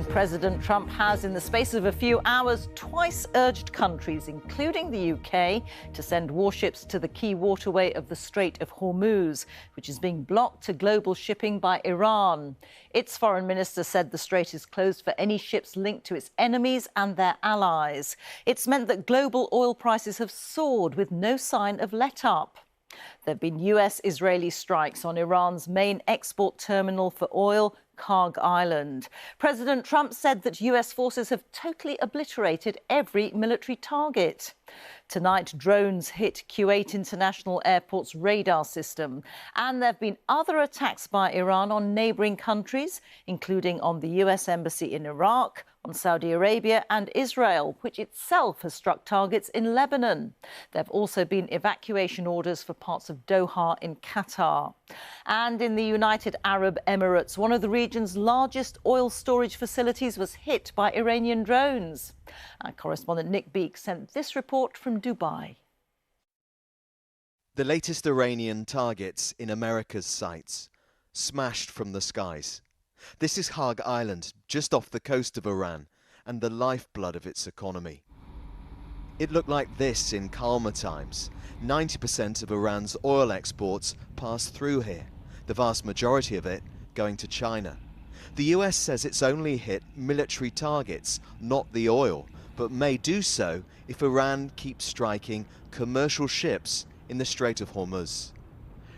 President Trump has, in the space of a few hours, twice urged countries, including the UK, to send warships to the key waterway of the Strait of Hormuz, which is being blocked to global shipping by Iran. Its foreign minister said the strait is closed for any ships linked to its enemies and their allies. It's meant that global oil prices have soared with no sign of let-up. There have been US-Israeli strikes on Iran's main export terminal for oil, Kharg Island. President Trump said that US forces have totally obliterated every military target. Tonight, drones hit Kuwait International Airport's radar system. And there have been other attacks by Iran on neighbouring countries, including on the US Embassy in Iraq, on Saudi Arabia and Israel, which itself has struck targets in Lebanon. There have also been evacuation orders for parts of Doha in Qatar. And in the United Arab Emirates, one of the region's largest oil storage facilities was hit by Iranian drones. Our correspondent Nick Beek sent this report from Dubai. The latest Iranian targets in America's sights, smashed from the skies. This is Kharg Island, just off the coast of Iran, and the lifeblood of its economy. It looked like this in calmer times. 90% of Iran's oil exports pass through here, the vast majority of it going to China. The US says it's only hit military targets, not the oil, but may do so if Iran keeps striking commercial ships in the Strait of Hormuz.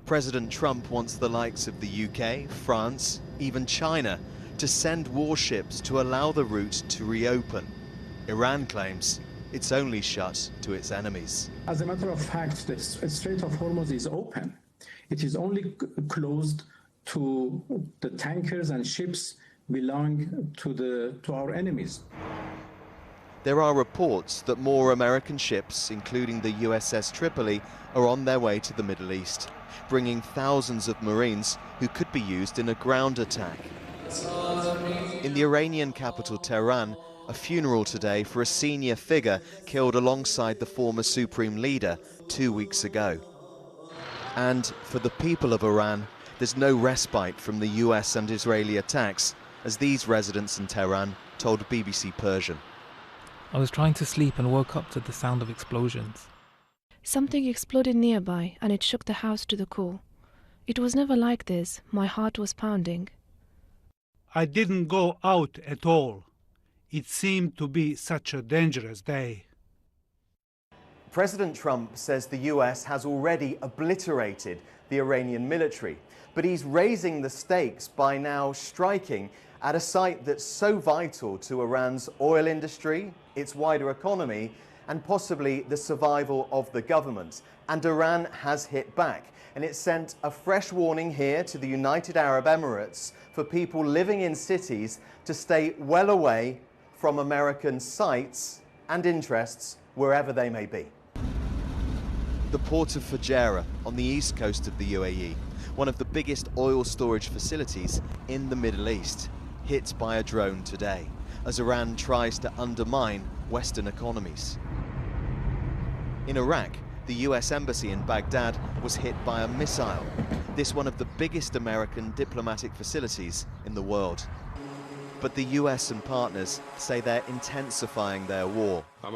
President Trump wants the likes of the UK, France, even China to send warships to allow the route to reopen. Iran claims it's only shut to its enemies. As a matter of fact, the Strait of Hormuz is open. It is only closed to the tankers and ships belonging to our enemies. There are reports that more American ships, including the USS Tripoli, are on their way to the Middle East, bringing thousands of Marines who could be used in a ground attack. In the Iranian capital, Tehran, a funeral today for a senior figure killed alongside the former supreme leader 2 weeks ago. And for the people of Iran, there's no respite from the US and Israeli attacks, as these residents in Tehran told BBC Persian. I was trying to sleep and woke up to the sound of explosions. Something exploded nearby and it shook the house to the core. It was never like this. My heart was pounding. I didn't go out at all. It seemed to be such a dangerous day. President Trump says the US has already obliterated the Iranian military, but he's raising the stakes by now striking at a site that's so vital to Iran's oil industry, its wider economy, and possibly the survival of the government. And Iran has hit back, and it sent a fresh warning here to the United Arab Emirates for people living in cities to stay well away from American sites and interests wherever they may be. The port of Fujairah on the east coast of the UAE, one of the biggest oil storage facilities in the Middle East, hit by a drone today, as Iran tries to undermine Western economies. In Iraq, the US Embassy in Baghdad was hit by a missile, this one of the biggest American diplomatic facilities in the world. But the US and partners say they're intensifying their war. The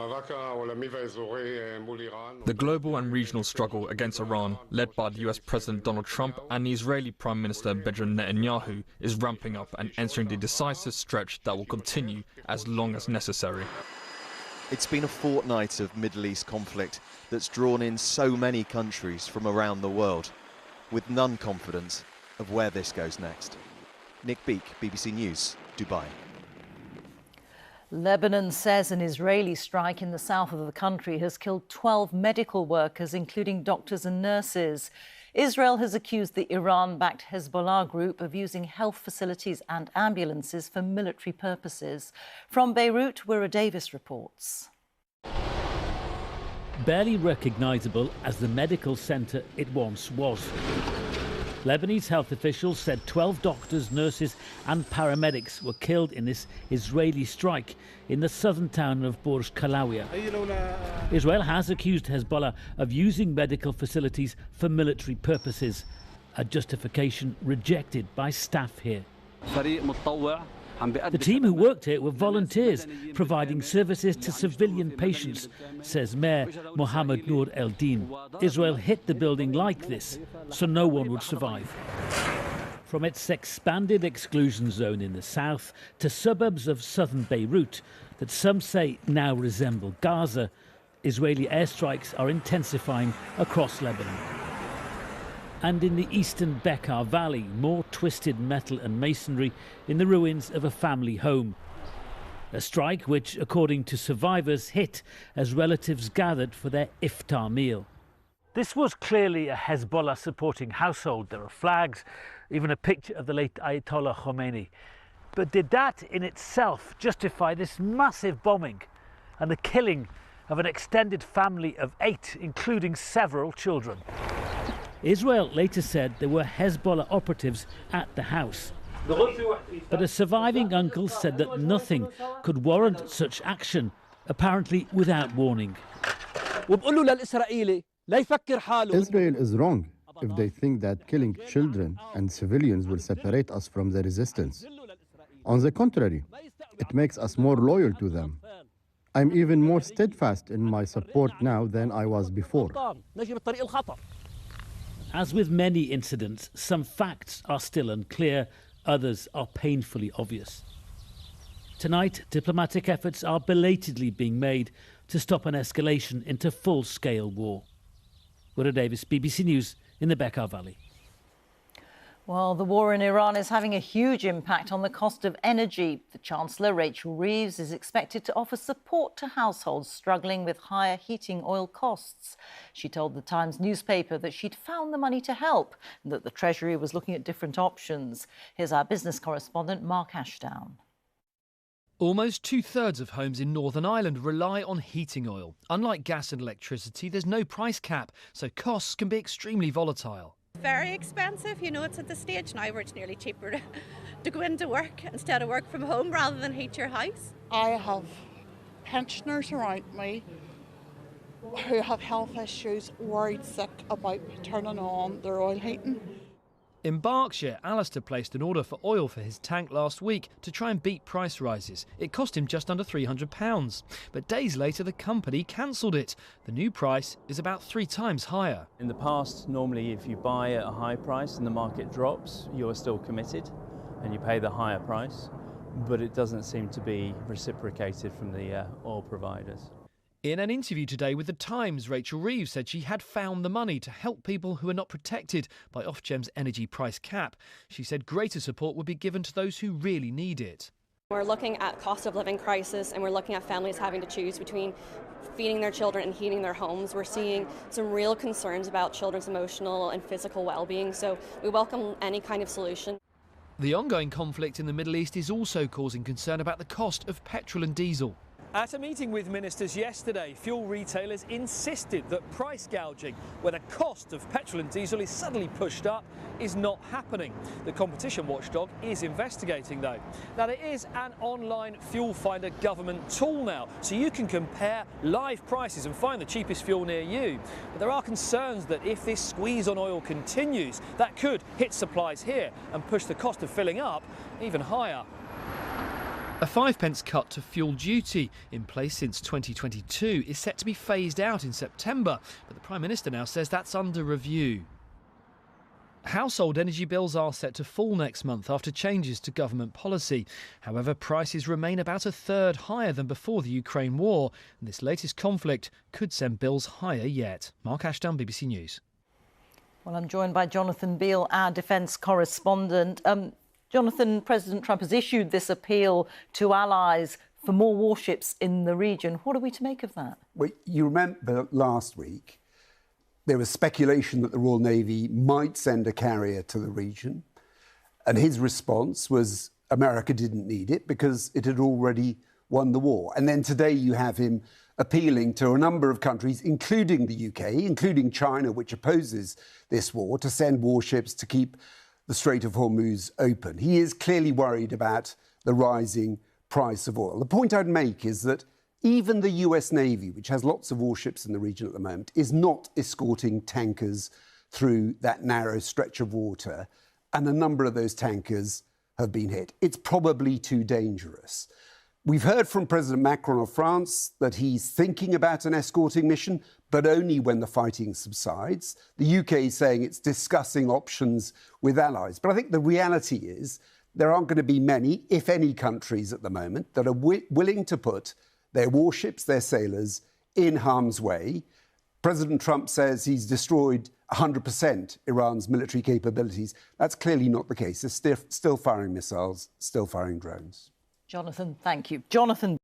global and regional struggle against Iran, led by the US President Donald Trump and the Israeli Prime Minister Benjamin Netanyahu, is ramping up and entering the decisive stretch that will continue as long as necessary. It's been a fortnight of Middle East conflict that's drawn in so many countries from around the world, with none confident of where this goes next. Nick Beek, BBC News, Dubai. Lebanon says an Israeli strike in the south of the country has killed 12 medical workers, including doctors and nurses. Israel has accused the Iran-backed Hezbollah group of using health facilities and ambulances for military purposes. From Beirut, Wira Davis reports. Barely recognisable as the medical centre it once was. Lebanese health officials said 12 doctors, nurses and paramedics were killed in this Israeli strike in the southern town of Burj Kalawiya. Israel has accused Hezbollah of using medical facilities for military purposes, a justification rejected by staff here. The team who worked here were volunteers providing services to civilian patients, says Mayor Mohammed Noor El-Din. Israel hit the building like this, so no one would survive. From its expanded exclusion zone in the south to suburbs of southern Beirut that some say now resemble Gaza, Israeli airstrikes are intensifying across Lebanon. And in the eastern Bekaa Valley, more twisted metal and masonry in the ruins of a family home. A strike which, according to survivors, hit as relatives gathered for their iftar meal. This was clearly a Hezbollah-supporting household. There are flags, even a picture of the late Ayatollah Khomeini. But did that in itself justify this massive bombing and the killing of an extended family of 8, including several children? Israel later said there were Hezbollah operatives at the house. But a surviving uncle said that nothing could warrant such action, apparently without warning. Israel is wrong if they think that killing children and civilians will separate us from the resistance. On the contrary, it makes us more loyal to them. I'm even more steadfast in my support now than I was before. As with many incidents, some facts are still unclear, others are painfully obvious. Tonight, diplomatic efforts are belatedly being made to stop an escalation into full-scale war. Willow Davis, BBC News in the Bekaa Valley. Well, the war in Iran is having a huge impact on the cost of energy. The Chancellor, Rachel Reeves, is expected to offer support to households struggling with higher heating oil costs. She told the Times newspaper that she'd found the money to help and that the Treasury was looking at different options. Here's our business correspondent, Mark Ashdown. Almost 2/3 of homes in Northern Ireland rely on heating oil. Unlike gas and electricity, there's no price cap, so costs can be extremely volatile. Very expensive, you know, it's at the stage now where it's nearly cheaper to go into work instead of work from home rather than heat your house. I have pensioners around me who have health issues, worried sick about turning on their oil heating. In Berkshire, Alistair placed an order for oil for his tank last week to try and beat price rises. It cost him just under £300. But days later, the company cancelled it. The new price is about 3 times higher. In the past, normally if you buy at a high price and the market drops, you're still committed and you pay the higher price. But it doesn't seem to be reciprocated from the oil providers. In an interview today with The Times, Rachel Reeves said she had found the money to help people who are not protected by Ofgem's energy price cap. She said greater support would be given to those who really need it. We're looking at cost of living crisis and we're looking at families having to choose between feeding their children and heating their homes. We're seeing some real concerns about children's emotional and physical well-being, so we welcome any kind of solution. The ongoing conflict in the Middle East is also causing concern about the cost of petrol and diesel. At a meeting with ministers yesterday, fuel retailers insisted that price gouging, where the cost of petrol and diesel is suddenly pushed up, is not happening. The competition watchdog is investigating, though. Now, there is an online fuel finder government tool now, so you can compare live prices and find the cheapest fuel near you. But there are concerns that if this squeeze on oil continues, that could hit supplies here and push the cost of filling up even higher. A 5p cut to fuel duty, in place since 2022, is set to be phased out in September, but the Prime Minister now says that's under review. Household energy bills are set to fall next month after changes to government policy. However, prices remain about 1/3 higher than before the Ukraine war, and this latest conflict could send bills higher yet. Mark Ashdown, BBC News. Well, I'm joined by Jonathan Beale, our defence correspondent. Jonathan, President Trump has issued this appeal to allies for more warships in the region. What are we to make of that? Well, you remember last week there was speculation that the Royal Navy might send a carrier to the region. And his response was America didn't need it because it had already won the war. And then today you have him appealing to a number of countries, including the UK, including China, which opposes this war, to send warships to keep the Strait of Hormuz open. He is clearly worried about the rising price of oil. The point I'd make is that even the US Navy, which has lots of warships in the region at the moment, is not escorting tankers through that narrow stretch of water. And a number of those tankers have been hit. It's probably too dangerous. We've heard from President Macron of France that he's thinking about an escorting mission, but only when the fighting subsides. The UK is saying it's discussing options with allies. But I think the reality is there aren't going to be many, if any, countries at the moment that are willing to put their warships, their sailors, in harm's way. President Trump says he's destroyed 100% Iran's military capabilities. That's clearly not the case. They're still firing missiles, still firing drones. Jonathan, thank you. Jonathan.